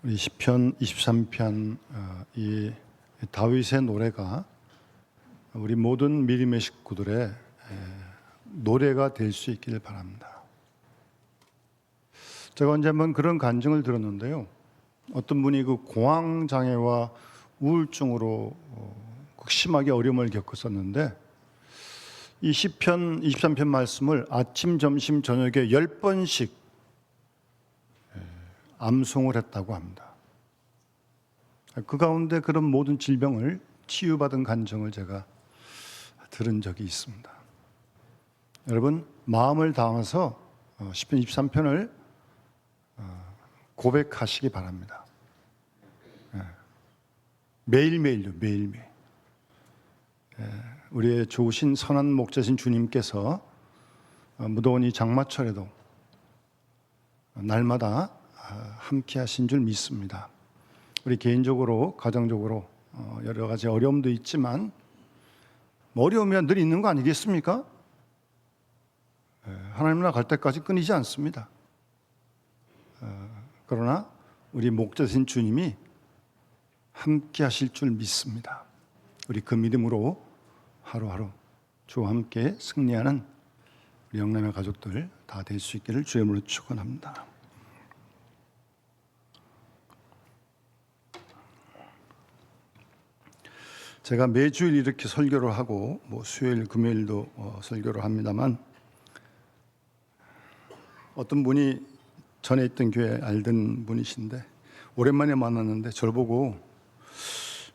우리 시편 23편 이 다윗의 노래가 우리 모든 믿음의 식구들의 노래가 될 수 있기를 바랍니다. 제가 언제 한번 그런 간증을 들었는데요. 어떤 분이 그 공황 장애와 우울증으로 극심하게 어려움을 겪었었는데 이 시편 23편 말씀을 아침, 점심, 저녁에 10번씩 암송을 했다고 합니다. 그 가운데 그런 모든 질병을 치유받은 간증을 제가 들은 적이 있습니다. 여러분, 마음을 담아서 시편 23편을 고백하시기 바랍니다. 매일매일요, 매일매일. 우리의 좋으신 선한 목자신 주님께서 무더운 이 장마철에도 날마다 함께 하신 줄 믿습니다. 우리 개인적으로, 가정적으로 여러 가지 어려움도 있지만 어려우면 늘 있는 거 아니겠습니까? 하나님 나라 갈 때까지 끊이지 않습니다. 그러나 우리 목자신 주님이 함께 하실 줄 믿습니다. 우리 그 믿음으로 하루하루 주와 함께 승리하는 우리 영남의 가족들 다 될 수 있기를 주의 이름으로 축원합니다. 제가 매주일 이렇게 설교를 하고 수요일, 금요일도 설교를 합니다만 어떤 분이 전에 있던 교회 알던 분이신데 오랜만에 만났는데 저를 보고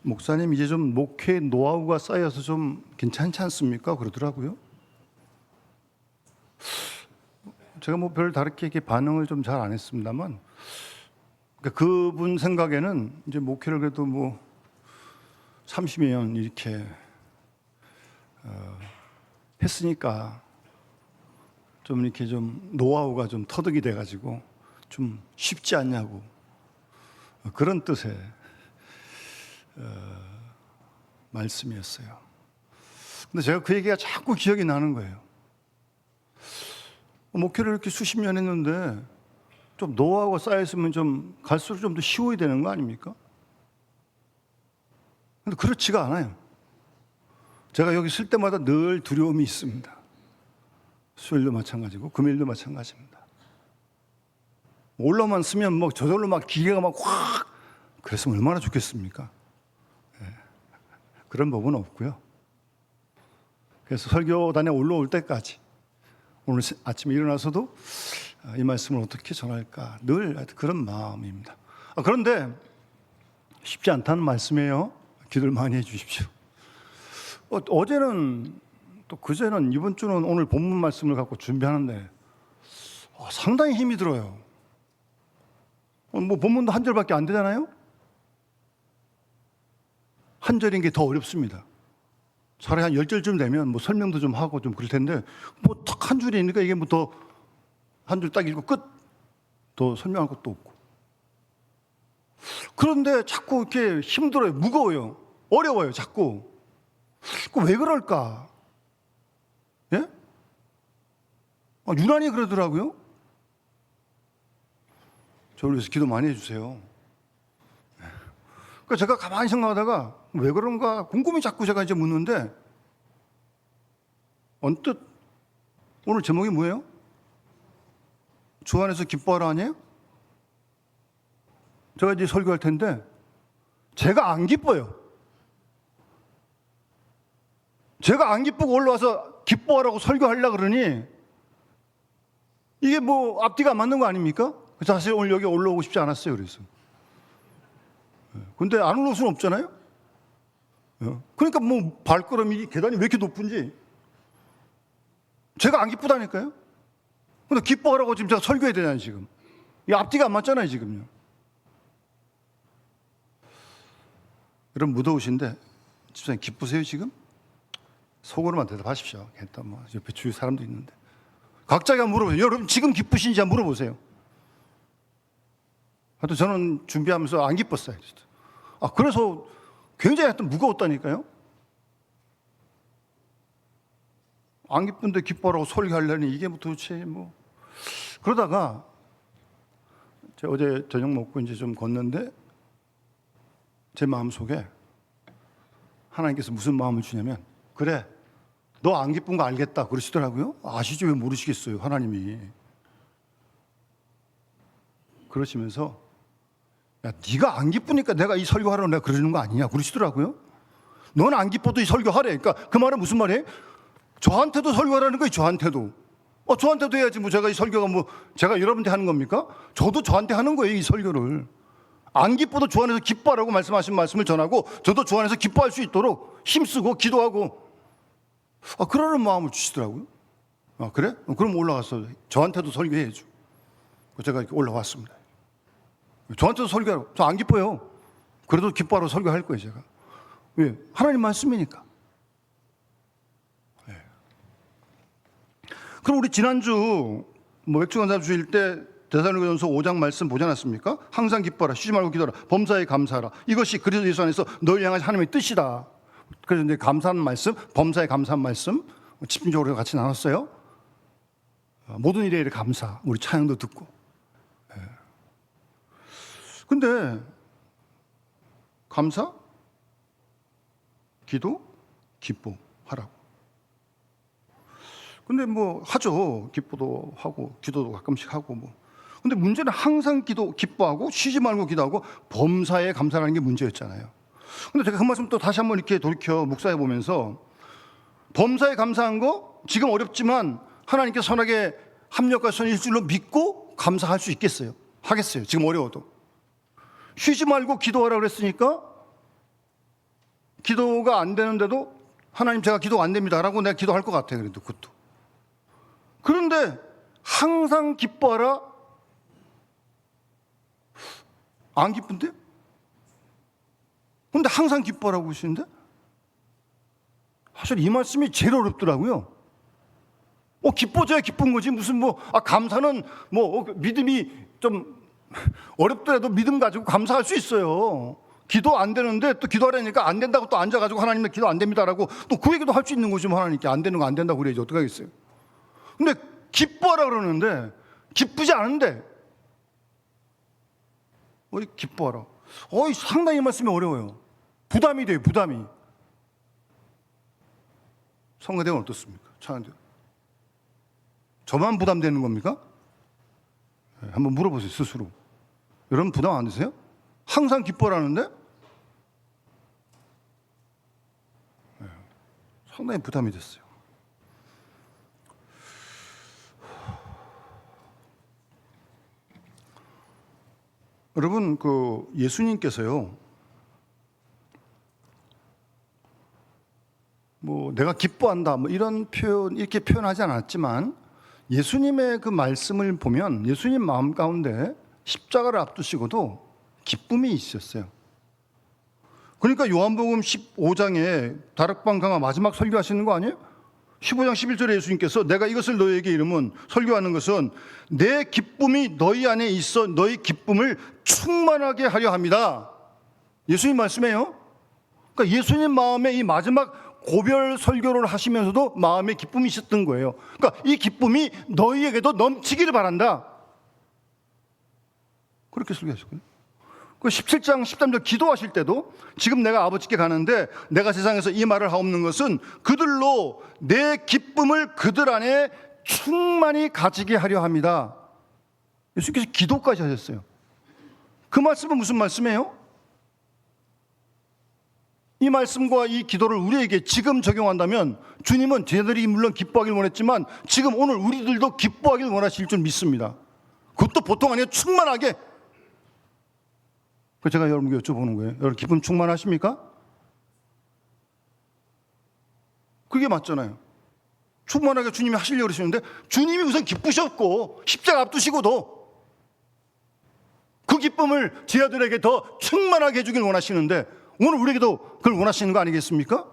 목사님 이제 좀 목회 노하우가 쌓여서 좀 괜찮지 않습니까? 그러더라고요. 제가 별 다르게 이렇게 반응을 좀 잘 안 했습니다만 그분 생각에는 이제 목회를 그래도 30여 년 이렇게 했으니까 좀 이렇게 좀 노하우가 좀 터득이 돼가지고 좀 쉽지 않냐고 그런 뜻의 말씀이었어요. 근데 제가 그 얘기가 자꾸 기억이 나는 거예요. 목회를 이렇게 수십 년 했는데 좀 노하우가 쌓였으면 좀 갈수록 좀 더 쉬워야 되는 거 아닙니까? 근데 그렇지가 않아요. 제가 여기 쓸 때마다 늘 두려움이 있습니다. 수요일도 마찬가지고 금요일도 마찬가지입니다. 올라만 쓰면 저절로 기계가 확 그랬으면 얼마나 좋겠습니까? 그런 법은 없고요. 그래서 설교단에 올라올 때까지 오늘 아침에 일어나서도 이 말씀을 어떻게 전할까 늘 그런 마음입니다. 그런데 쉽지 않다는 말씀이에요. 기도를 많이 해 주십시오. 어제는 또 그제는 이번 주는 오늘 본문 말씀을 갖고 준비하는데 상당히 힘이 들어요. 본문도 한 절밖에 안 되잖아요. 한 절인 게 더 어렵습니다. 차라리 한 10절쯤 되면 설명도 좀 하고 좀 그럴 텐데 딱 한 줄이 있으니까 이게 더 한 줄 딱 읽고 끝. 더 설명할 것도 없고. 그런데 자꾸 이렇게 힘들어요. 무거워요. 어려워요. 자꾸. 왜 그럴까? 예? 유난히 그러더라고요. 저를 위해서 기도 많이 해주세요. 그러니까 제가 가만히 생각하다가 왜 그런가 궁금해 자꾸 제가 이제 묻는데 언뜻 오늘 제목이 뭐예요? 주 안에서 기뻐하라 아니에요? 제가 이제 설교할 텐데 제가 안 기뻐요. 제가 안 기쁘고 올라와서 기뻐하라고 설교하려고 그러니 이게 앞뒤가 안 맞는 거 아닙니까? 사실 오늘 여기 올라오고 싶지 않았어요. 그래서 근데 안 올라올 수는 없잖아요. 그러니까 발걸음이 계단이 왜 이렇게 높은지 제가 안 기쁘다니까요. 근데 기뻐하라고 지금 제가 설교해야 되잖아요. 지금 이 앞뒤가 안 맞잖아요. 지금요. 여러분 무더우신데 집사님 기쁘세요 지금? 속으로만 대답하십시오. 옆에 주위 사람도 있는데 각자가 물어보세요. 여러분 지금 기쁘신지 한번 물어보세요. 하여튼 저는 준비하면서 안 기뻤어요. 그래서 굉장히 하여튼 무거웠다니까요. 안 기쁜데 기뻐하라고 설교하려니 이게 도대체 그러다가 제가 어제 저녁 먹고 이제 좀 걷는데 제 마음속에 하나님께서 무슨 마음을 주냐면, 그래, 너 안 기쁜 거 알겠다 그러시더라고요. 아시죠? 왜 모르시겠어요? 하나님이 그러시면서, 야, 네가 안 기쁘니까 내가 이 설교하라고 내가 그러는 거 아니냐 그러시더라고요. 넌 안 기뻐도 이 설교하래. 그러니까 그 말은 무슨 말이에요? 저한테도 설교하라는 거예요. 저한테도. 저한테도 해야지. 뭐 제가 이 설교가 뭐 제가 여러분한테 하는 겁니까? 저도 저한테 하는 거예요. 이 설교를. 안 기뻐도 주 안에서 기뻐하라고 말씀하신 말씀을 전하고, 저도 주 안에서 기뻐할 수 있도록 힘쓰고 기도하고, 그러는 마음을 주시더라고요. 그래? 그럼 올라가서 저한테도 설교해야죠. 제가 이렇게 올라왔습니다. 저한테도 설교하라고. 저 안 기뻐요. 그래도 기뻐하라고 설교할 거예요, 제가. 왜? 하나님 말씀이니까. 네. 그럼 우리 지난주 맥주 감사 주일 때 데살로니가전서 5장 말씀 보지 않았습니까? 항상 기뻐하라, 쉬지 말고 기도하라, 범사에 감사하라. 이것이 그리스도 예수 안에서 너희를 향한 하나님의 뜻이다. 그래서 이제 감사하는 말씀, 범사에 감사한 말씀 집중적으로 같이 나눴어요. 모든 일에 감사, 우리 찬양도 듣고. 근데 감사, 기도, 기뻐하라고. 근데 뭐 하죠. 기뻐도 하고 기도도 가끔씩 하고 뭐. 근데 문제는 항상 기뻐하고 쉬지 말고 기도하고 범사에 감사하는 게 문제였잖아요. 근데 제가 그 말씀 또 다시 한번 이렇게 돌이켜 묵상해 보면서, 범사에 감사한 거 지금 어렵지만 하나님께 선하게 합력과 선일 줄로 믿고 감사할 수 있겠어요? 하겠어요. 지금 어려워도. 쉬지 말고 기도하라고 그랬으니까 기도가 안 되는데도 하나님 제가 기도가 안 됩니다라고 내가 기도할 것 같아요. 그래도 그것도. 그런데 항상 기뻐하라, 안 기쁜데? 근데 항상 기뻐하라고 하시는데? 사실 이 말씀이 제일 어렵더라고요. 기뻐져야 기쁜 거지. 무슨 감사는 믿음이 좀 어렵더라도 믿음 가지고 감사할 수 있어요. 기도 안 되는데 또 기도하려니까 안 된다고 또 앉아가지고 하나님은 기도 안 됩니다라고 또 그 얘기도 할 수 있는 거지. 하나님께 안 되는 거 안 된다고 그래야지 어떡하겠어요. 근데 기뻐하라 그러는데 기쁘지 않은데 기뻐하라. 상당히 이 말씀이 어려워요. 부담이 돼요. 부담이. 성가대는 어떻습니까? 찬양대 저만 부담되는 겁니까? 한번 물어보세요. 스스로. 여러분 부담 안 되세요? 항상 기뻐라는데 상당히 부담이 됐어요. 여러분 예수님께서요, 내가 기뻐한다 이런 표현 이렇게 표현하지 않았지만, 예수님의 그 말씀을 보면 예수님 마음 가운데 십자가를 앞두시고도 기쁨이 있었어요. 그러니까 요한복음 15장에 다락방 강화 마지막 설교하시는 거 아니에요? 15장 11절에 예수님께서 내가 이것을 너희에게 이름은, 설교하는 것은 내 기쁨이 너희 안에 있어 너희 기쁨을 충만하게 하려 합니다. 예수님 말씀이에요. 그러니까 예수님 마음에 이 마지막 고별 설교를 하시면서도 마음에 기쁨이 있었던 거예요. 그러니까 이 기쁨이 너희에게도 넘치기를 바란다. 그렇게 설교하셨거든요. 그 17장 13절 기도하실 때도 지금 내가 아버지께 가는데 내가 세상에서 이 말을 하옵는 것은 그들로 내 기쁨을 그들 안에 충만히 가지게 하려 합니다. 예수님께서 기도까지 하셨어요. 그 말씀은 무슨 말씀이에요? 이 말씀과 이 기도를 우리에게 지금 적용한다면 주님은 쟤들이 물론 기뻐하길 원했지만 지금 오늘 우리들도 기뻐하길 원하실 줄 믿습니다. 그것도 보통 아니에요. 충만하게. 제가 여러분께 여쭤보는 거예요. 여러분 기쁨 충만하십니까? 그게 맞잖아요. 충만하게 주님이 하시려고 그러시는데 주님이 우선 기쁘셨고 십자가 앞두시고도 그 기쁨을 제 아들에게 더 충만하게 해주길 원하시는데 오늘 우리에게도 그걸 원하시는 거 아니겠습니까?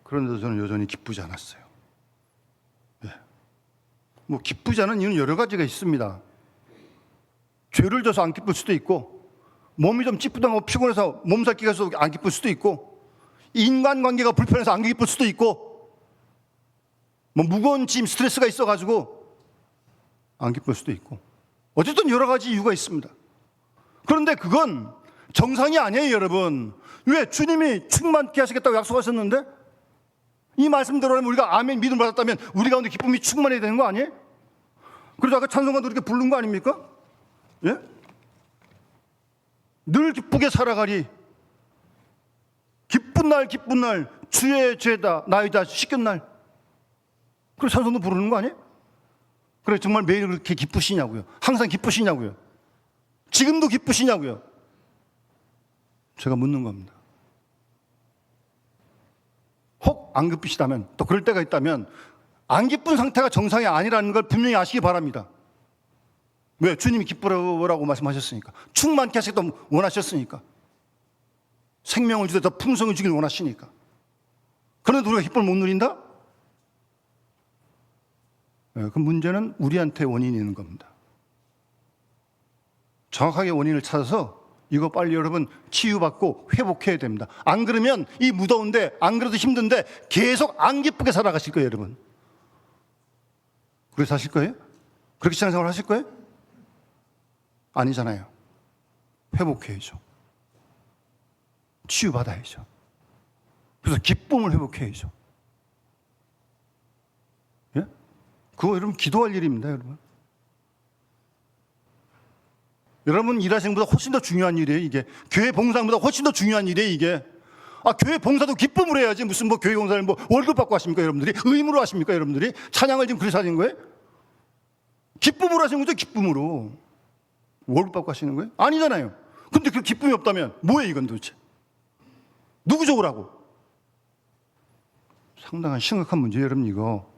그런데도 저는 여전히 기쁘지 않았어요. 네. 기쁘지 않은 이유는 여러 가지가 있습니다. 죄를 져서 안 기쁠 수도 있고, 몸이 좀 찌뿌둥하고 피곤해서 몸살기가 있어서 안 기쁠 수도 있고, 인간관계가 불편해서 안 기쁠 수도 있고, 무거운 짐 스트레스가 있어가지고 안 기쁠 수도 있고. 어쨌든 여러 가지 이유가 있습니다. 그런데 그건 정상이 아니에요, 여러분. 왜? 주님이 충만케 하시겠다고 약속하셨는데 이 말씀대로라면 우리가 아멘 믿음 받았다면 우리 가운데 기쁨이 충만해야 되는 거 아니에요? 그래서 아까 찬송가도 이렇게 부른 거 아닙니까? 예? 늘 기쁘게 살아가리. 기쁜 날 주의 죄다 나이다 씻긴 날. 그래서 찬송도 부르는 거 아니에요? 그래 정말 매일 그렇게 기쁘시냐고요? 항상 기쁘시냐고요? 지금도 기쁘시냐고요? 제가 묻는 겁니다. 혹 안 기쁘시다면, 또 그럴 때가 있다면 안 기쁜 상태가 정상이 아니라는 걸 분명히 아시기 바랍니다. 왜? 주님이 기쁘라고 말씀하셨으니까. 충만케 하시겠다고 원하셨으니까. 생명을 주되 더 풍성을 주길 원하시니까. 그런데 우리가 기쁨을 못 누린다? 그 문제는 우리한테 원인이 있는 겁니다. 정확하게 원인을 찾아서 이거 빨리 여러분 치유받고 회복해야 됩니다. 안 그러면 이 무더운데, 안 그래도 힘든데 계속 안 기쁘게 살아가실 거예요, 여러분. 그렇게 사실 거예요? 그렇게 신앙생활 하실 거예요? 아니잖아요. 회복해야죠. 치유받아야죠. 그래서 기쁨을 회복해야죠. 예? 그거 여러분 기도할 일입니다, 여러분. 여러분 일하시는 것보다 훨씬 더 중요한 일이에요, 이게. 교회 봉사보다 훨씬 더 중요한 일이에요, 이게. 교회 봉사도 기쁨으로 해야지. 무슨 뭐 교회 봉사를 뭐 월급 받고 하십니까, 여러분들이? 의무로 하십니까, 여러분들이? 찬양을 지금 그래서 하는 거예요? 기쁨으로 하시는 거죠, 기쁨으로. 월급 받고 하시는 거예요? 아니잖아요. 근데 그 기쁨이 없다면 뭐예요, 이건 도대체? 누구 좋으라고? 상당한 심각한 문제예요, 여러분, 이거.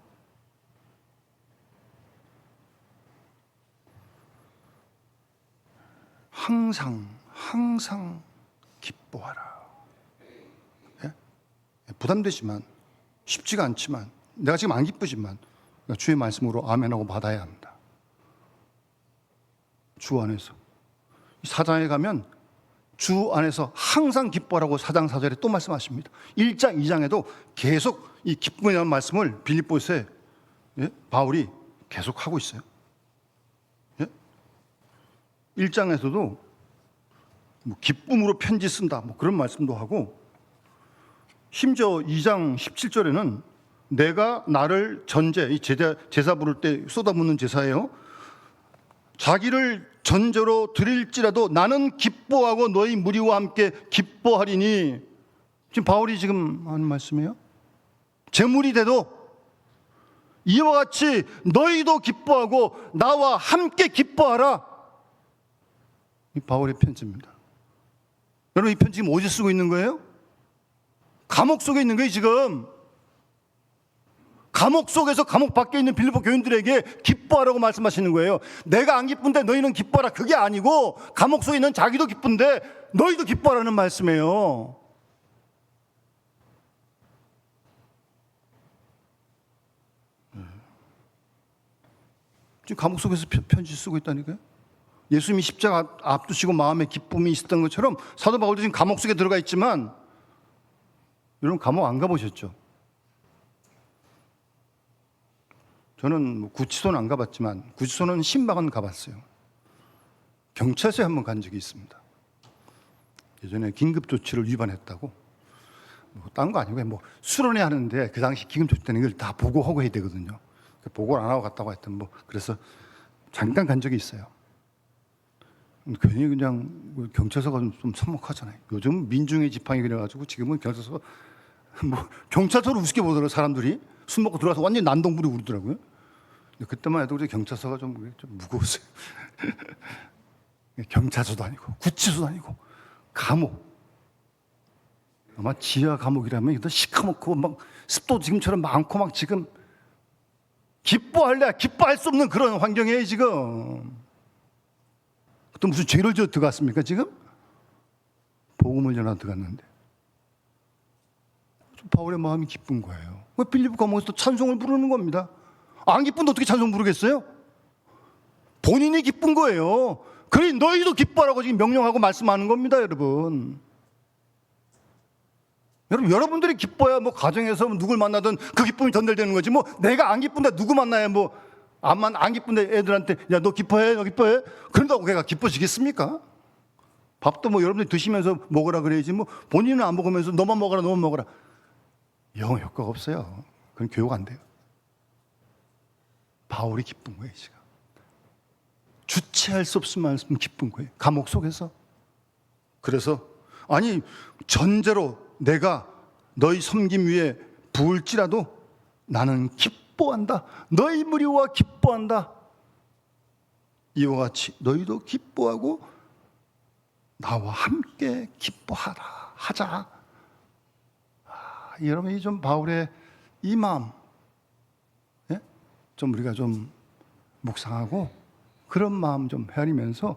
항상 기뻐하라. 예? 부담되지만, 쉽지가 않지만, 내가 지금 안 기쁘지만 주의 말씀으로 아멘하고 받아야 합니다. 주 안에서. 사장에 가면 주 안에서 항상 기뻐하라고 4장 4절에 또 말씀하십니다. 1장 2장에도 계속 이 기쁨이라는 말씀을 빌립보서에 바울이 계속 하고 있어요. 1장에서도 뭐 기쁨으로 편지 쓴다 뭐 그런 말씀도 하고, 심지어 2장 17절에는 내가 나를 전제, 이 제사 부를 때 쏟아붓는 제사예요. 자기를 전제로 드릴지라도 나는 기뻐하고 너희 무리와 함께 기뻐하리니. 지금 바울이 지금 하는 말씀이에요. 제물이 돼도 이와 같이 너희도 기뻐하고 나와 함께 기뻐하라. 이 바울의 편지입니다. 여러분 이 편지 지금 어디 쓰고 있는 거예요? 감옥 속에 있는 거예요, 지금. 감옥 속에서 감옥 밖에 있는 빌립보 교인들에게 기뻐하라고 말씀하시는 거예요. 내가 안 기쁜데 너희는 기뻐하라. 그게 아니고 감옥 속에 있는 자기도 기쁜데 너희도 기뻐하라는 말씀이에요. 지금 감옥 속에서 편지 쓰고 있다니까요. 예수님이 십자가 앞두시고 마음에 기쁨이 있었던 것처럼 사도 바울도 지금 감옥 속에 들어가 있지만, 여러분 감옥 안 가보셨죠? 저는 뭐 구치소는 안 가봤지만 구치소는 신박은 가봤어요. 경찰서에 한번 간 적이 있습니다. 예전에 긴급조치를 위반했다고, 뭐 딴 거 아니고 뭐 수련회 하는데 그 당시 긴급조치되는 걸 다 보고하고 해야 되거든요. 보고를 안 하고 갔다고 하여튼 뭐 그래서 잠깐 간 적이 있어요. 괜히 그냥 경찰서가 좀 참혹하잖아요. 요즘 민중의 지팡이 그래가지고 지금은 경찰서 뭐 경찰서를 우습게 보더라고요. 사람들이 술 먹고 들어와서 완전히 난동 부리고 그러더라고요. 그때만 해도 경찰서가 좀 무거웠어요. 경찰서도 아니고 구치소도 아니고 감옥. 아마 지하 감옥이라면 이거 시커멓고 막 습도 지금처럼 많고 막 지금 기뻐할래 기뻐할 수 없는 그런 환경이에요 지금. 또 무슨 죄를 지어 들어갔습니까 지금? 복음을 전하 들어갔는데. 바울의 마음이 기쁜 거예요. 빌립보 감옥에서 찬송을 부르는 겁니다. 안 기쁜데 어떻게 찬송 부르겠어요? 본인이 기쁜 거예요. 그래 너희도 기뻐하라고 지금 명령하고 말씀하는 겁니다, 여러분. 여러분들이 기뻐야 뭐 가정에서 누굴 만나든 그 기쁨이 전달되는 거지. 뭐 내가 안 기쁜데 누구 만나야 뭐 암만 안 기쁜데 애들한테 야 너 기뻐해 너 기뻐해 그런다고 걔가 기뻐지겠습니까? 밥도 뭐 여러분들이 드시면서 먹으라 그래야지 뭐 본인은 안 먹으면서 너만 먹어라 너만 먹어라 영 효과가 없어요. 그건 교육 안 돼요. 바울이 기쁜 거예요. 지금 주체할 수 없을 만큼 기쁜 거예요. 감옥 속에서. 그래서 아니 전제로 내가 너희 섬김 위에 부을지라도 나는 기뻐한다. 너희 무리와 기뻐한다. 이와 같이 너희도 기뻐하고 나와 함께 기뻐하라 하자. 여러분 이 좀 바울의 이 마음, 예? 좀 우리가 좀 묵상하고 그런 마음 좀 헤아리면서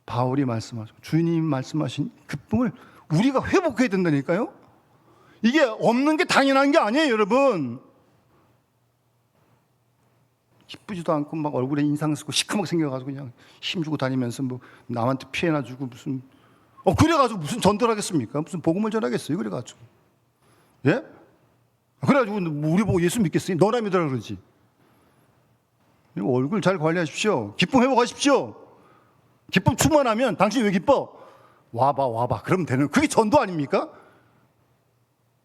바울이 말씀하신 주님이 말씀하신 기쁨을 우리가 회복해야 된다니까요. 이게 없는 게 당연한 게 아니에요, 여러분. 기쁘지도 않고 막 얼굴에 인상 쓰고 시커멓게 생겨가지고 그냥 힘주고 다니면서 뭐 남한테 피해나 주고 무슨 그래가지고 무슨 전도를 하겠습니까? 무슨 복음을 전하겠어요? 그래가지고 예? 그래가지고 우리 보고 예수 믿겠어요? 너나 믿으라 그러지. 얼굴 잘 관리하십시오. 기쁨 회복하십시오. 기쁨 충만하면 당신 왜 기뻐? 와봐 그러면 되는 그게 전도 아닙니까?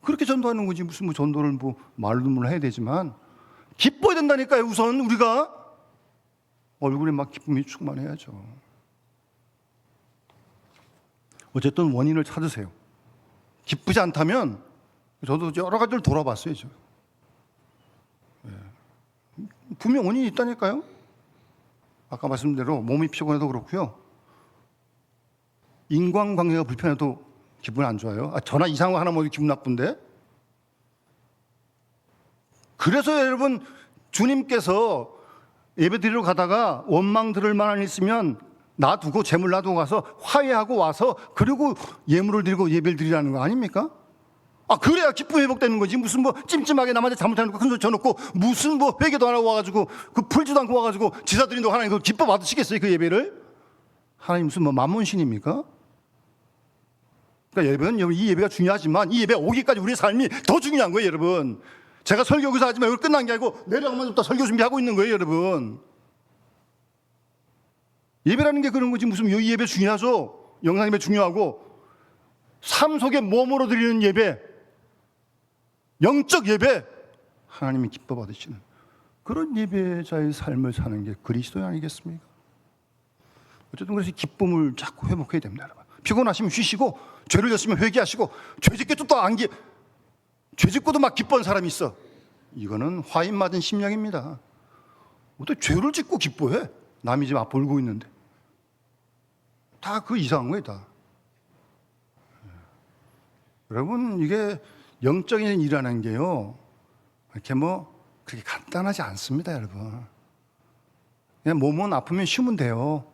그렇게 전도하는 거지. 무슨 뭐 전도를 뭐 말로 해야 되지만 기뻐야 된다니까요. 우선 우리가 얼굴에 막 기쁨이 충만해야죠. 어쨌든 원인을 찾으세요. 기쁘지 않다면 저도 여러 가지를 돌아봤어요. 분명 원인이 있다니까요. 아까 말씀드린 대로 몸이 피곤해도 그렇고요. 인간관계가 불편해도 기분이 안 좋아요. 전화 이상한 거 하나 먹으면 기분 나쁜데. 그래서 여러분 주님께서 예배 드리러 가다가 원망 들을 만한 일 있으면 놔두고 재물 놔두고 가서 화해하고 와서 그리고 예물을 드리고 예배를 드리라는 거 아닙니까? 그래야 기쁨이 회복되는 거지. 무슨 뭐 찜찜하게 남한테 잘못하는 거 큰 소리 쳐놓고 무슨 뭐 회개도 안 하고 와가지고 그 풀지도 않고 와가지고 지사 드린다고 하나님 그거 기뻐 받으시겠어요? 그 예배를? 하나님 무슨 뭐 만몬신입니까? 그러니까 여러분 이 예배가 중요하지만 이 예배 오기까지 우리의 삶이 더 중요한 거예요, 여러분. 제가 설교 여기서 하지만 여기 끝난 게 아니고 내려가면 좀 더 설교 준비하고 있는 거예요, 여러분. 예배라는 게 그런 거지. 무슨 이 예배 중요하죠. 영상 예배 중요하고 삶 속에 몸으로 드리는 예배, 영적 예배, 하나님이 기뻐 받으시는 그런 예배자의 삶을 사는 게 그리스도 아니겠습니까? 어쨌든 그래서 기쁨을 자꾸 회복해야 됩니다, 여러분. 피곤하시면 쉬시고 죄를 졌으면 회개하시고 죄짓고도 또 안기 죄짓고도 막 기뻐하는 사람이 있어. 이거는 화인 맞은 심령입니다. 어떻게 죄를 짓고 기뻐해? 남이 지금 앞 울고 있는데. 다 그 이상한 거예요, 다. 여러분 이게 영적인 일이라는 게요 이렇게 뭐 그렇게 간단하지 않습니다, 여러분. 그냥 몸은 아프면 쉬면 돼요.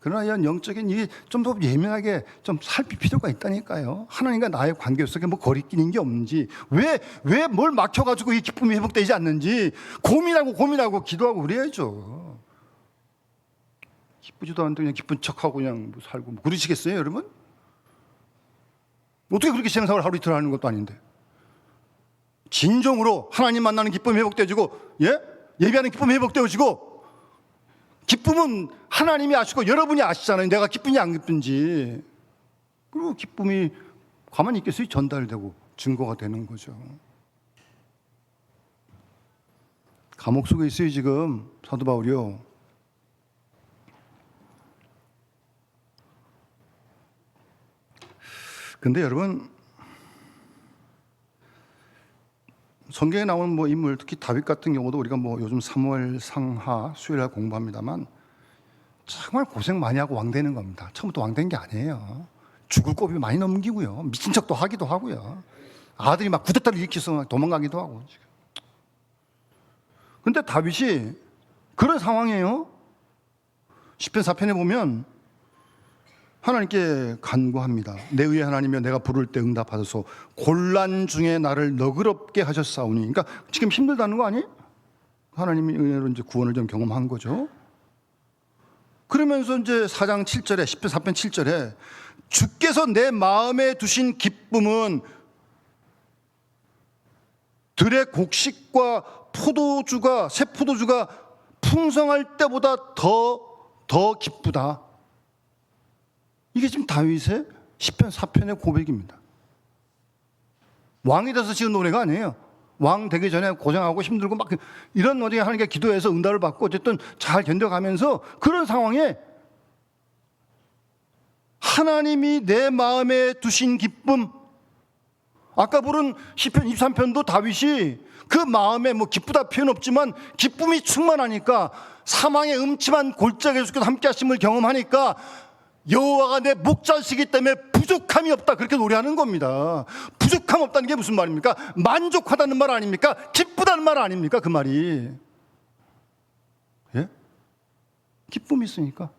그러나 이런 영적인 일이 좀 더 예민하게 좀 살필 필요가 있다니까요. 하나님과 나의 관계 속에 뭐 거리끼는 게 없는지, 왜 뭘 막혀가지고 이 기쁨이 회복되지 않는지 고민하고 기도하고 그래야죠. 기쁘지도 않은데 그냥 기쁜 척하고 그냥 뭐 살고 뭐 그러시겠어요, 여러분? 어떻게 그렇게 신앙생활 하루 이틀 하는 것도 아닌데. 진정으로 하나님 만나는 기쁨이 회복되어지고, 예배하는 기쁨이 회복되어지고, 기쁨은 하나님이 아시고 여러분이 아시잖아요. 내가 기쁜지 안 기쁜지. 그리고 기쁨이 가만히 있겠어요? 전달되고 증거가 되는 거죠. 감옥 속에 있어요, 지금 사도 바울이요. 근데 여러분 성경에 나오는 뭐 인물, 특히 다윗 같은 경우도 우리가 뭐 요즘 사무엘 상하 수요일날 공부합니다만 정말 고생 많이 하고 왕 되는 겁니다. 처음부터 왕 된 게 아니에요. 죽을 고비 많이 넘기고요, 미친 척도 하기도 하고요, 아들이 막 구데타를 일으켜서 도망가기도 하고. 근데 다윗이 그런 상황이에요. 시편 4편에 보면 하나님께 간구합니다. 내 의의 하나님이여 내가 부를 때 응답하소서. 곤란 중에 나를 너그럽게 하셨사오니. 그러니까 지금 힘들다는 거 아니에요? 하나님이 은혜로 이제 구원을 좀 경험한 거죠. 그러면서 이제 4장 7절에, 10편 4편 7절에 주께서 내 마음에 두신 기쁨은 들의 곡식과 새 포도주가 풍성할 때보다 더 기쁘다. 이게 지금 다윗의 시편 4편의 고백입니다. 왕이 돼서 지은 노래가 아니에요. 왕 되기 전에 고생하고 힘들고 막 이런 어디 하나님께 기도해서 응답을 받고 어쨌든 잘 견뎌가면서 그런 상황에 하나님이 내 마음에 두신 기쁨, 아까 부른 시편 23편도 다윗이 그 마음에 뭐 기쁘다 표현 없지만 기쁨이 충만하니까 사망의 음침한 골짜기에 계속해서 함께 하심을 경험하니까 여호와가 내 목자시기 때문에 부족함이 없다, 그렇게 노래하는 겁니다. 부족함 없다는 게 무슨 말입니까? 만족하다는 말 아닙니까? 기쁘다는 말 아닙니까? 그 말이. 예? 기쁨이 있으니까.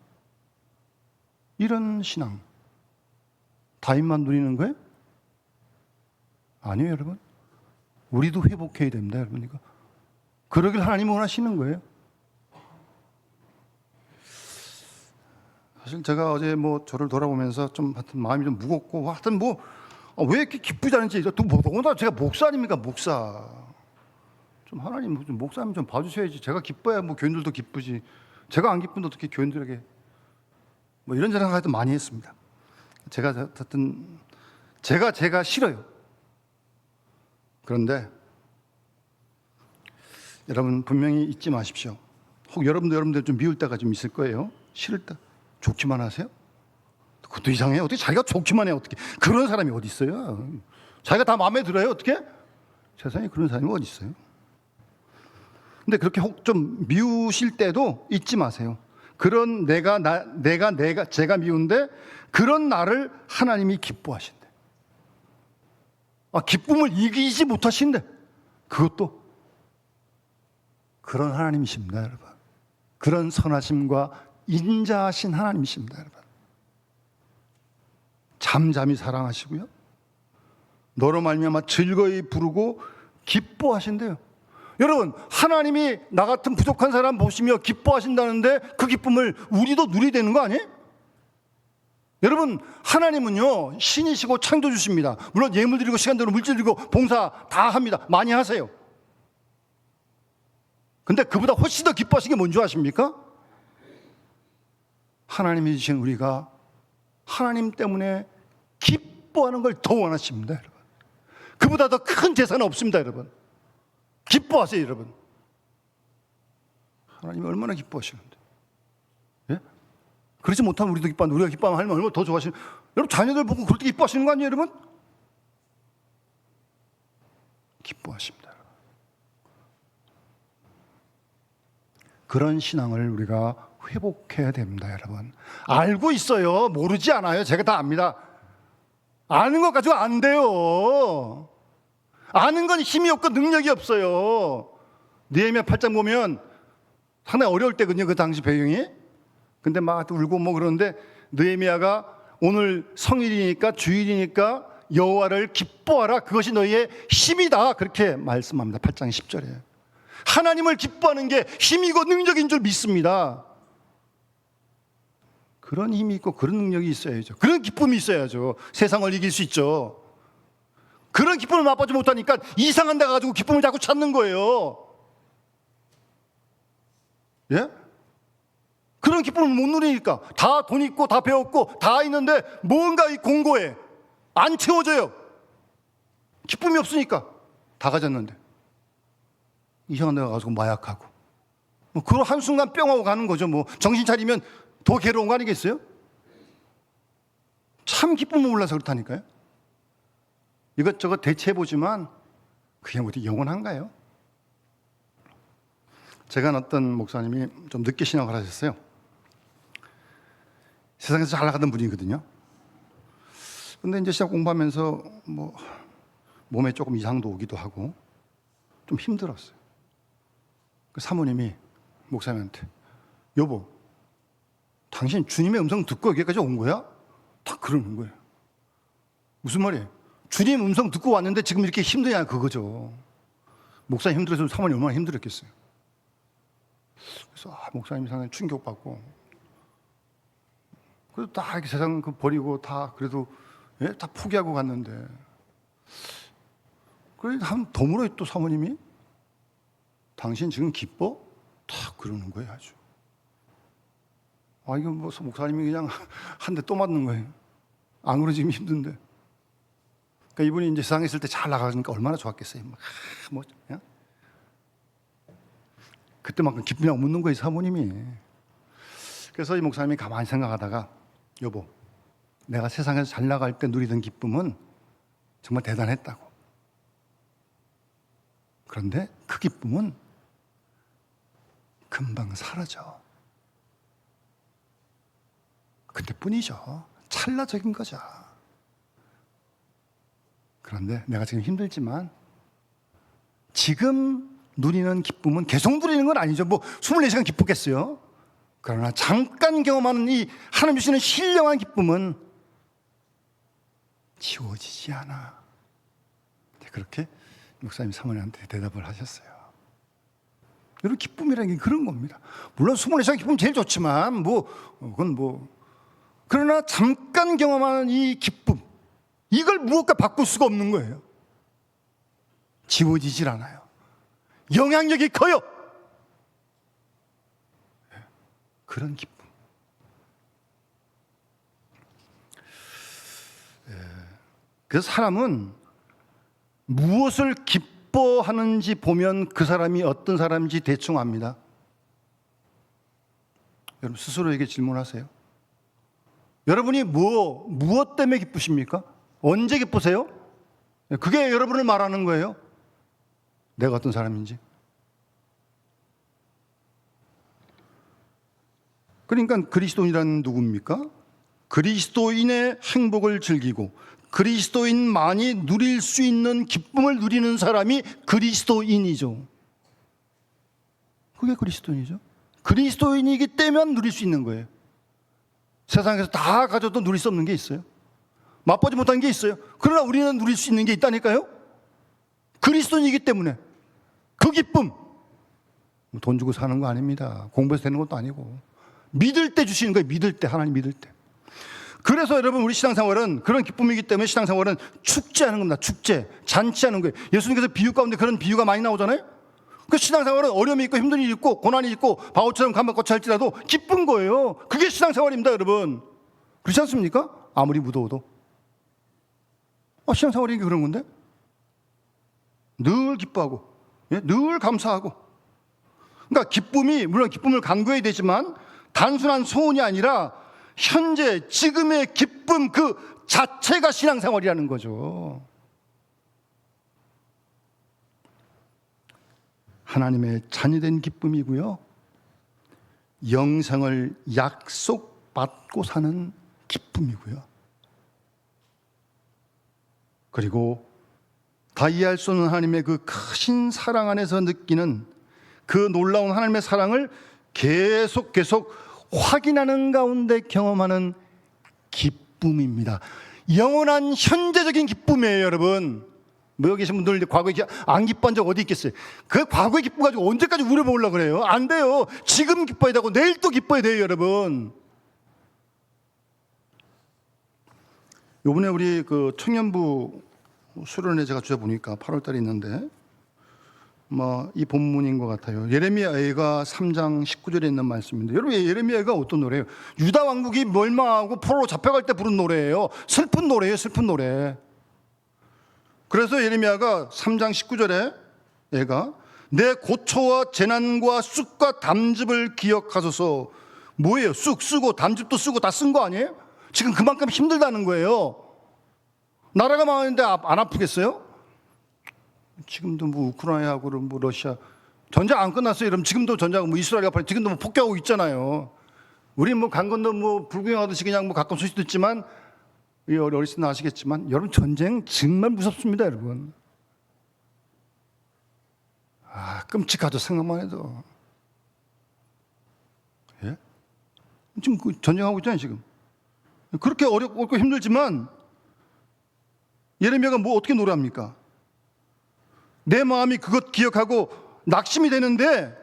이런 신앙 다윗만 누리는 거예요? 아니에요, 여러분. 우리도 회복해야 됩니다, 여러분. 이거 그러길 하나님이 원하시는 거예요. 사실 제가 어제 뭐 저를 돌아보면서 좀 하여튼 마음이 좀 무겁고 하여튼 뭐 왜 이렇게 기쁘지 않은지 또 더군다나 제가 목사 아닙니까, 목사. 좀 하나님 좀 목사님 좀 봐주셔야지. 제가 기뻐야 뭐 교인들도 기쁘지. 제가 안 기쁜데 어떻게 교인들에게 뭐 이런저런 하여튼 많이 했습니다. 제가 하여튼 제가 싫어요. 그런데 여러분 분명히 잊지 마십시오. 혹 여러분들 좀 미울 때가 좀 있을 거예요. 싫을 때 좋기만 하세요? 그것도 이상해요. 어떻게 자기가 좋기만 해요? 어떻게 그런 사람이 어디 있어요? 자기가 다 마음에 들어요? 어떻게? 세상에 그런 사람이 어디 있어요? 근데 그렇게 혹 좀 미우실 때도 잊지 마세요. 그런 제가 미운데 그런 나를 하나님이 기뻐하신대. 기쁨을 이기지 못하신대. 그것도 그런 하나님이십니다, 여러분. 그런 선하심과 인자하신 하나님이십니다, 여러분. 잠잠히 사랑하시고요, 너로 말미암아 즐거이 부르고 기뻐하신대요. 여러분, 하나님이 나 같은 부족한 사람 보시며 기뻐하신다는데 그 기쁨을 우리도 누리게 되는 거 아니에요? 여러분, 하나님은요 신이시고 창조주십니다. 물론 예물 드리고 시간 드리고 물질 드리고 봉사 다 합니다. 많이 하세요. 근데 그보다 훨씬 더 기뻐하시는 게 뭔지 아십니까? 하나님이 주신 우리가 하나님 때문에 기뻐하는 걸 더 원하십니다, 여러분. 그보다 더 큰 재산은 없습니다, 여러분. 기뻐하세요, 여러분. 하나님이 얼마나 기뻐하시는데. 예? 그렇지 못하면 우리도 기뻐하는데, 우리가 기뻐하면 하나님 얼마나 더 좋아하시는. 여러분 자녀들 보고 그럴 때 기뻐하시는 거 아니에요, 여러분? 기뻐하십니다, 여러분. 그런 신앙을 우리가 회복해야 됩니다, 여러분. 알고 있어요. 모르지 않아요. 제가 다 압니다. 아는 것 가지고 안 돼요. 아는 건 힘이 없고 능력이 없어요. 느헤미야 8장 보면 상당히 어려울 때거든요, 그 당시 배경이. 근데 막 울고 뭐 그러는데 느헤미야가 오늘 성일이니까 주일이니까 여호와를 기뻐하라, 그것이 너희의 힘이다, 그렇게 말씀합니다. 8장 10절에. 하나님을 기뻐하는 게 힘이고 능력인 줄 믿습니다. 그런 힘이 있고 그런 능력이 있어야죠. 그런 기쁨이 있어야죠. 세상을 이길 수 있죠. 그런 기쁨을 맛보지 못하니까 이상한 데 가지고 기쁨을 자꾸 찾는 거예요. 예? 그런 기쁨을 못 누리니까 다 돈 있고 다 배웠고 다 있는데 뭔가 이 공고해 안 채워져요. 기쁨이 없으니까 다 가졌는데 이상한 데 가지고 마약하고 뭐 그런 한순간 뿅하고 가는 거죠. 뭐 정신 차리면 더 괴로운 거 아니겠어요? 참 기쁨을 몰라서 그렇다니까요. 이것저것 대체해보지만 그게 어디 영원한가요? 제가 어떤 목사님이 좀 늦게 신학을 하셨어요. 세상에서 잘 나가던 분이거든요. 근데 이제 시작 공부하면서 뭐 몸에 조금 이상도 오기도 하고 좀 힘들었어요. 그 사모님이 목사님한테, 여보, 당신 주님의 음성 듣고 여기까지 온 거야? 다 그러는 거예요. 무슨 말이에요? 주님 음성 듣고 왔는데 지금 이렇게 힘드냐, 그거죠. 목사님 힘들어서 사모님 얼마나 힘들었겠어요. 그래서 목사님이 상당히 충격받고, 그래도 다 이렇게 세상 버리고 다 그래도 다 포기하고 갔는데, 그래 한 더 물어요, 또 사모님이. 당신 지금 기뻐? 탁 그러는 거예요, 아주. 이거 뭐 목사님이 그냥 한 대 또 맞는 거예요. 안 그러면 지금 힘든데. 그러니까 이분이 이제 세상에 있을 때 잘 나가니까 얼마나 좋았겠어요. 뭐 그냥 그때만큼 기쁨이 없는 거예요, 사모님이. 그래서 이 목사님이 가만히 생각하다가, 여보, 내가 세상에서 잘 나갈 때 누리던 기쁨은 정말 대단했다고. 그런데 그 기쁨은 금방 사라져. 그때뿐이죠. 찰나적인 거죠. 그런데 내가 지금 힘들지만 지금 누리는 기쁨은 계속 누리는 건 아니죠. 뭐 24시간 기쁘겠어요. 그러나 잠깐 경험하는 이 하나님 주시는 신령한 기쁨은 지워지지 않아. 그렇게 목사님 사모님한테 대답을 하셨어요. 여러분, 기쁨이라는 게 그런 겁니다. 물론 24시간 기쁨 제일 좋지만 그러나 잠깐 경험하는 이 기쁨, 이걸 무엇과 바꿀 수가 없는 거예요. 지워지질 않아요. 영향력이 커요. 그런 기쁨. 그래서 사람은 무엇을 기뻐하는지 보면 그 사람이 어떤 사람인지 대충 압니다. 여러분, 스스로에게 질문하세요. 여러분이 무엇 때문에 기쁘십니까? 언제 기쁘세요? 그게 여러분을 말하는 거예요. 내가 어떤 사람인지. 그러니까 그리스도인이란 누굽니까? 그리스도인의 행복을 즐기고 그리스도인만이 누릴 수 있는 기쁨을 누리는 사람이 그리스도인이죠. 그게 그리스도인이죠. 그리스도인이기 때문에 누릴 수 있는 거예요. 세상에서 다 가져도 누릴 수 없는 게 있어요. 맛보지 못한 게 있어요. 그러나 우리는 누릴 수 있는 게 있다니까요. 그리스도인이기 때문에 그 기쁨, 돈 주고 사는 거 아닙니다. 공부해서 되는 것도 아니고 믿을 때 주시는 거예요. 믿을 때, 하나님 믿을 때. 그래서 여러분, 우리 신앙생활은 그런 기쁨이기 때문에 신앙생활은 축제하는 겁니다. 축제, 잔치하는 거예요. 예수님께서 비유 가운데 그런 비유가 많이 나오잖아요. 그 신앙생활은 어려움이 있고 힘든 일이 있고 고난이 있고 바오처럼 감옥같이 할지라도 기쁜 거예요. 그게 신앙생활입니다, 여러분. 그렇지 않습니까? 아무리 무더워도. 신앙생활이 그런 건데? 늘 기뻐하고, 늘 감사하고. 그러니까 기쁨이, 물론 기쁨을 강구해야 되지만 단순한 소원이 아니라 현재, 지금의 기쁨 그 자체가 신앙생활이라는 거죠. 하나님의 자녀된 기쁨이고요. 영생을 약속받고 사는 기쁨이고요. 그리고 다 이해할 수 없는 하나님의 그 크신 사랑 안에서 느끼는 그 놀라운 하나님의 사랑을 계속 확인하는 가운데 경험하는 기쁨입니다. 영원한 현재적인 기쁨이에요, 여러분. 뭐 여기 계신 분들 과거에 안 기뻐한 적 어디 있겠어요? 그 과거에 기쁨 가지고 언제까지 우려보려고 그래요? 안 돼요. 지금 기뻐야 되고 내일 또 기뻐야 돼요, 여러분. 요번에 우리 그 청년부 수련회 제가 주제 보니까 8월 달에 있는데 이 본문인 것 같아요. 예레미야가 3장 19절에 있는 말씀인데, 여러분, 예레미야가 어떤 노래예요? 유다 왕국이 멸망하고 포로로 잡혀갈 때 부른 노래예요. 슬픈 노래예요, 슬픈 노래. 그래서 예레미야가 3장 19절에 얘가 내 고초와 재난과 쑥과 담즙을 기억하소서. 뭐예요? 쑥 쓰고 담즙도 쓰고 다 쓴 거 아니에요? 지금 그만큼 힘들다는 거예요. 나라가 망하는데 안 아프겠어요? 지금도 우크라이나하고 러시아 전쟁 안 끝났어요. 여러분, 지금도 전쟁하고 이스라엘과 지금도 폭격하고 있잖아요. 우리 강 건너 불구경하듯이 그냥 가끔 소식 듣지만, 어르신은 아시겠지만, 여러분, 전쟁 정말 무섭습니다, 여러분. 끔찍하죠, 생각만 해도. 예? 지금 전쟁하고 있잖아요, 지금. 그렇게 어렵고 힘들지만 예레미야가 어떻게 노래합니까? 내 마음이 그것 기억하고 낙심이 되는데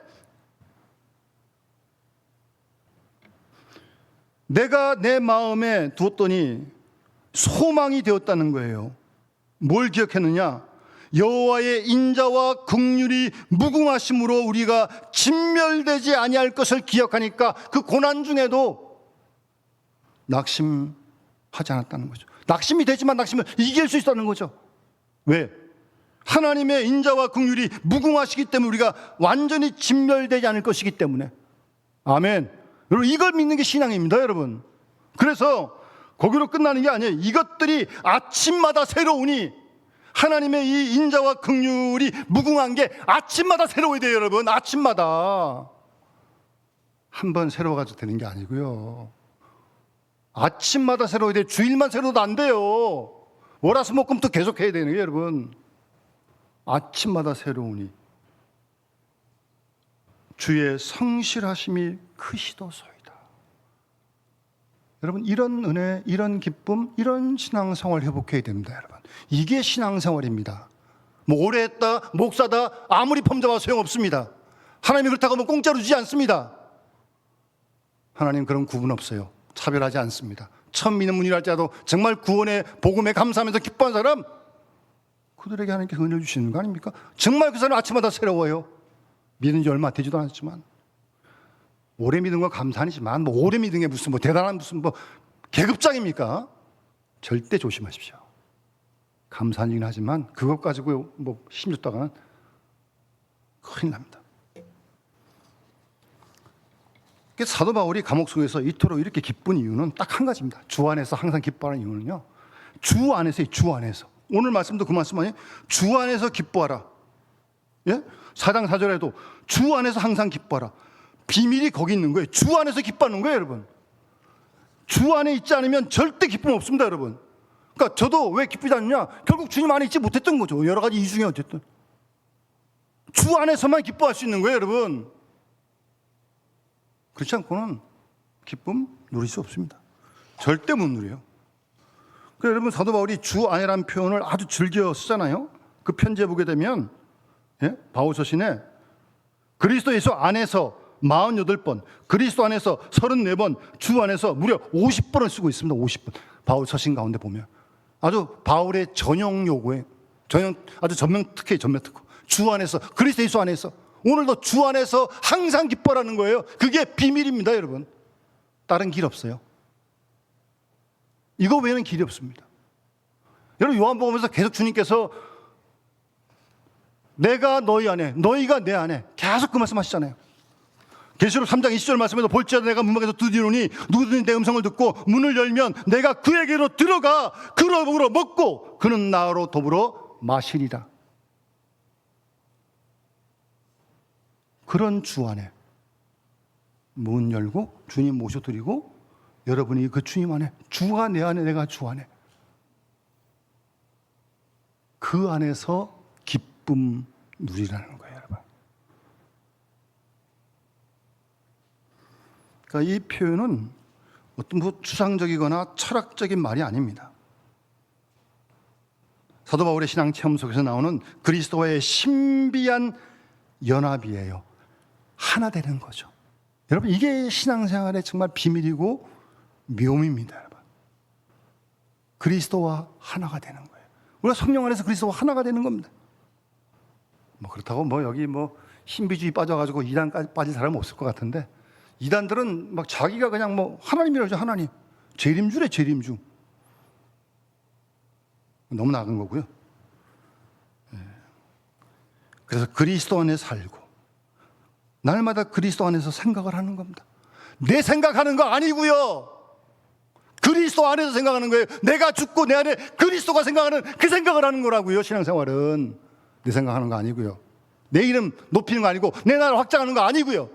내가 내 마음에 두었더니 소망이 되었다는 거예요. 뭘 기억했느냐? 여호와의 인자와 긍휼이 무궁하심으로 우리가 진멸되지 아니할 것을 기억하니까 그 고난 중에도 낙심하지 않았다는 거죠. 낙심이 되지만 낙심을 이길 수 있다는 거죠. 왜? 하나님의 인자와 긍휼이 무궁하시기 때문에 우리가 완전히 진멸되지 않을 것이기 때문에. 아멘. 여러분, 이걸 믿는 게 신앙입니다, 여러분. 그래서 거기로 끝나는 게 아니에요. 이것들이 아침마다 새로우니, 하나님의 이 인자와 긍휼이 무궁한 게 아침마다 새로워야 돼요, 여러분. 아침마다. 한 번 새로워가지고 되는 게 아니고요. 아침마다 새로워야 돼요. 주일만 새로워도 안 돼요. 월화수목금도 계속 해야 되는 거예요, 여러분. 아침마다 새로우니 주의 성실하심이 크시도소이다. 여러분, 이런 은혜, 이런 기쁨, 이런 신앙생활 회복해야 됩니다, 여러분. 이게 신앙생활입니다. 뭐 오래 했다, 목사다, 아무리 범죄와 소용없습니다. 하나님이 그렇다고 하면 공짜로 주지 않습니다. 하나님 그런 구분 없어요. 차별하지 않습니다. 처음 믿는 분이랄지라도 정말 구원의 복음에 감사하면서 기뻐한 사람, 그들에게 하나님께서 은혜를 주시는 거 아닙니까? 정말 그 사람 아침마다 새로워요. 믿은 지 얼마 되지도 않았지만. 오래 믿은 건 감사하지만 뭐 오래 믿은 게 무슨 뭐 대단한 무슨 뭐 계급장입니까? 절대 조심하십시오. 감사하긴 하지만 그것 가지고 뭐 힘줬다가는 큰일 납니다. 사도 바울이 감옥 속에서 이토록 이렇게 기쁜 이유는 딱 한 가지입니다. 주 안에서 항상 기뻐하는 이유는요, 주 안에서요, 주 안에서. 오늘 말씀도 그 말씀 아니에요? 주 안에서 기뻐하라. 예? 4장 4절에도 주 안에서 항상 기뻐하라. 비밀이 거기 있는 거예요. 주 안에서 기뻐하는 거예요, 여러분. 주 안에 있지 않으면 절대 기쁨 없습니다, 여러분. 그러니까 저도 왜 기쁘지 않느냐? 결국 주님 안에 있지 못했던 거죠. 여러 가지 이유 중에 어쨌든. 주 안에서만 기뻐할 수 있는 거예요, 여러분. 그렇지 않고는 기쁨 누릴 수 없습니다. 절대 못 누려요. 그래서 여러분, 사도 바울이 주 안에라는 표현을 아주 즐겨 쓰잖아요. 그 편지에 보게 되면, 예? 바울 서신에 그리스도 예수 안에서 48번, 그리스도 안에서 34번, 주 안에서 무려 50번을 쓰고 있습니다. 50번. 바울 서신 가운데 보면 아주 바울의 전용 요구에 아주 전명 특혜, 전명 특허. 주 안에서, 그리스도 예수 안에서, 오늘도 주 안에서 항상 기뻐라는 거예요. 그게 비밀입니다, 여러분. 다른 길 없어요. 이거 외에는 길이 없습니다. 여러분, 요한복음에서 계속 주님께서 내가 너희 안에, 너희가 내 안에, 계속 그 말씀 하시잖아요. 계시록 3장 20절 말씀에도 볼지어다 내가 문밖에서 두드리노니 누구든지 내 음성을 듣고 문을 열면 내가 그에게로 들어가 그로 더불어 먹고 그는 나로 더불어 마시리라. 그런 주 안에 문 열고 주님 모셔드리고 여러분이 그 주님 안에, 주가 내 안에, 내가 주 안에, 그 안에서 기쁨 누리라는 거예요, 여러분. 그러니까 이 표현은 어떤 뭐 추상적이거나 철학적인 말이 아닙니다. 사도 바울의 신앙 체험 속에서 나오는 그리스도와의 신비한 연합이에요. 하나 되는 거죠. 여러분, 이게 신앙생활의 정말 비밀이고 묘미입니다, 여러분. 그리스도와 하나가 되는 거예요. 우리가 성령 안에서 그리스도와 하나가 되는 겁니다. 뭐 그렇다고 뭐 여기 뭐 신비주의 빠져가지고 이단까지 빠질 사람은 없을 것 같은데, 이단들은 막 자기가 그냥 뭐 하나님이라고 하죠. 하나님. 재림주래, 재림주. 너무 나간 거고요. 그래서 그리스도 안에 살고 날마다 그리스도 안에서 생각을 하는 겁니다. 내 생각하는 거 아니고요. 그리스도 안에서 생각하는 거예요. 내가 죽고 내 안에 그리스도가 생각하는 그 생각을 하는 거라고요. 신앙생활은 내 생각하는 거 아니고요. 내 이름 높이는 거 아니고 내 나라 확장하는 거 아니고요.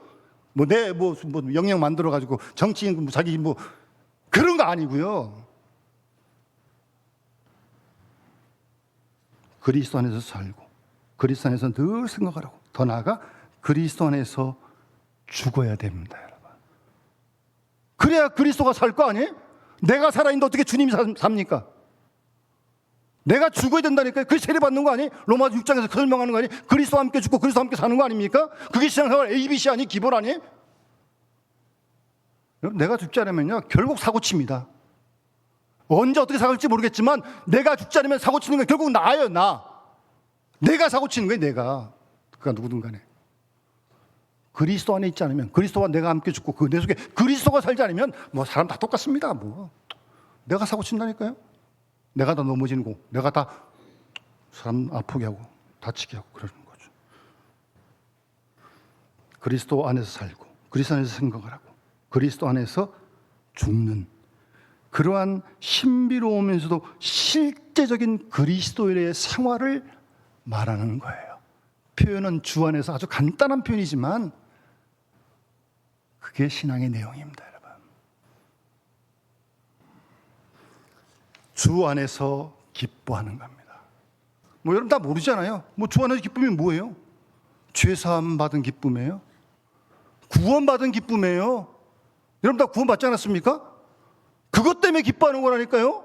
뭐 내 뭐 영역 만들어 가지고 정치인 자기 뭐 그런 거 아니고요. 그리스도 안에서 살고 그리스도 안에서 늘 생각을 하고 더 나아가 그리스도 안에서 죽어야 됩니다, 여러분. 그래야 그리스도가 살 거 아니에요? 내가 살아있는데 어떻게 주님이 삽니까? 내가 죽어야 된다니까요. 그게 세례받는 거 아니에요? 로마서 6장에서 설명하는 거 아니에요? 그리스도와 함께 죽고 그리스도와 함께 사는 거 아닙니까? 그게 신앙생활 ABC 아니에요? 기본 아니에요? 여러분, 내가 죽지 않으면요 결국 사고칩니다. 언제 어떻게 사고칠지 모르겠지만 내가 죽지 않으면 사고치는 건 결국 나예요. 나. 내가 사고 치는 거예요. 내가. 그가 누구든 간에. 그리스도 안에 있지 않으면, 그리스도와 내가 함께 죽고 그 내 속에 그리스도가 살지 않으면 뭐 사람 다 똑같습니다. 뭐 내가 사고 친다니까요. 내가 다 넘어지는 거, 내가 다 사람 아프게 하고 다치게 하고 그러는 거죠. 그리스도 안에서 살고 그리스도 안에서 생각을 하고 그리스도 안에서 죽는 그러한 신비로우면서도 실제적인 그리스도인의 생활을 말하는 거예요. 표현은 주 안에서 아주 간단한 표현이지만 그게 신앙의 내용입니다, 여러분. 주 안에서 기뻐하는 겁니다. 뭐 여러분 다 모르잖아요. 뭐 주 안에서 기쁨이 뭐예요? 죄사함 받은 기쁨이에요? 구원받은 기쁨이에요? 여러분 다 구원받지 않았습니까? 그것 때문에 기뻐하는 거라니까요.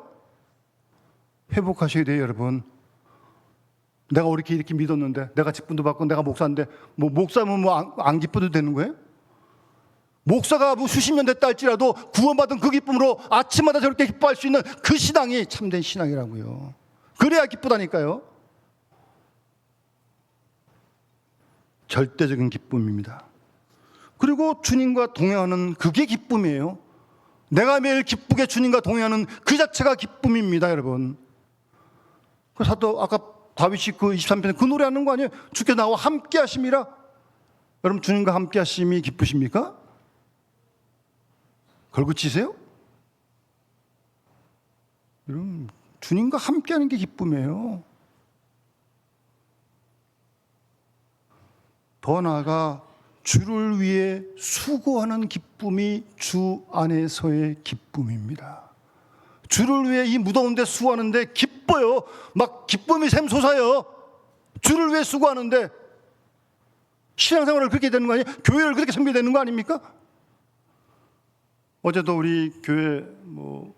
회복하셔야 돼요, 여러분. 내가 이렇게 믿었는데, 내가 직분도 받고 내가 목사인데, 뭐 목사면 뭐 안 기뻐도 되는 거예요? 목사가 뭐 수십 년 됐다 할지라도 구원받은 그 기쁨으로 아침마다 저렇게 기뻐할 수 있는 그 신앙이 참된 신앙이라고요. 그래야 기쁘다니까요. 절대적인 기쁨입니다. 그리고 주님과 동행하는 그게 기쁨이에요. 내가 매일 기쁘게 주님과 동행하는 그 자체가 기쁨입니다, 여러분. 그 사도 아까 다윗이 그 23편에 그 노래하는 거 아니에요? 주께 나와 함께 하심이라. 여러분 주님과 함께 하심이 기쁘십니까? 걸그치세요? 여러분 주님과 함께 하는 게 기쁨이에요. 더 나아가 주를 위해 수고하는 기쁨이 주 안에서의 기쁨입니다. 주를 위해 이 무더운 데 수고하는데 기뻐요. 막 기쁨이 샘솟아요. 주를 위해 수고하는데 신앙생활을 그렇게 되는 거 아니에요? 교회를 그렇게 섬기되는 거 아닙니까? 어제도 우리 교회 뭐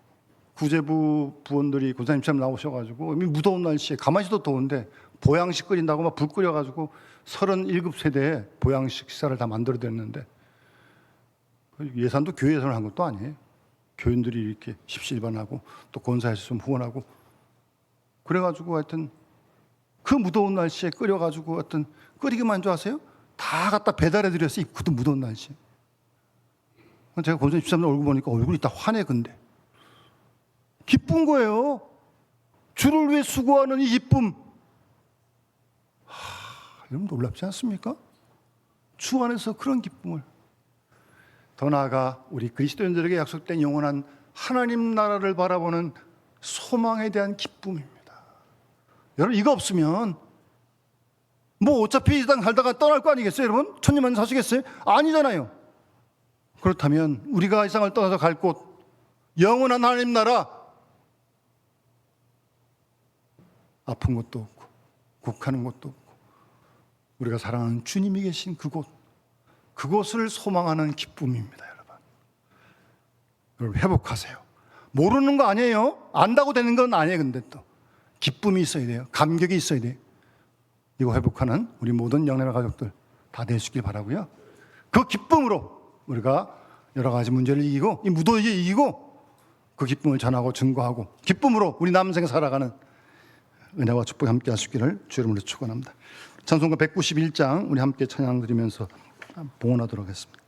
구제부 부원들이 권사님처럼 나오셔가지고 무더운 날씨에 가만히 있어도 더운데 보양식 끓인다고 막 불 끓여가지고 37세대에 보양식 식사를 다 만들어냈는데 예산도 교회 예산을 한 것도 아니에요. 교인들이 이렇게 십시일반하고 또 권사에서 좀 후원하고 그래가지고 하여튼 그 무더운 날씨에 끓여가지고 하여튼 끓이기만 줄 아세요? 다 갖다 배달해드렸어요. 그 무더운 날씨에. 제가 권사님 13년 얼굴 보니까 얼굴이 다 환해. 근데 기쁜 거예요. 주를 위해 수고하는 이 기쁨. 여러분 놀랍지 않습니까? 주 안에서 그런 기쁨을. 더 나아가 우리 그리스도인들에게 약속된 영원한 하나님 나라를 바라보는 소망에 대한 기쁨입니다. 여러분 이거 없으면 뭐 어차피 이 땅 살다가 떠날 거 아니겠어요? 여러분 천년만 사시겠어요? 아니잖아요. 그렇다면 우리가 이 세상을 떠나서 갈 곳 영원한 하나님 나라, 아픈 것도 없고 곡하는 것도 없고 우리가 사랑하는 주님이 계신 그곳, 그곳을 소망하는 기쁨입니다. 여러분 회복하세요. 모르는 거 아니에요. 안다고 되는 건 아니에요. 근데 또 기쁨이 있어야 돼요. 감격이 있어야 돼요. 이거 회복하는 우리 모든 영남의 가족들 다 되시길 바라고요. 그 기쁨으로 우리가 여러 가지 문제를 이기고 이 무더위를 이기고 그 기쁨을 전하고 증거하고 기쁨으로 우리 남생 살아가는 은혜와 축복이 함께 하시기를 주 이름으로 축원합니다. 찬송가 191장 우리 함께 찬양 드리면서 봉헌하도록 하겠습니다.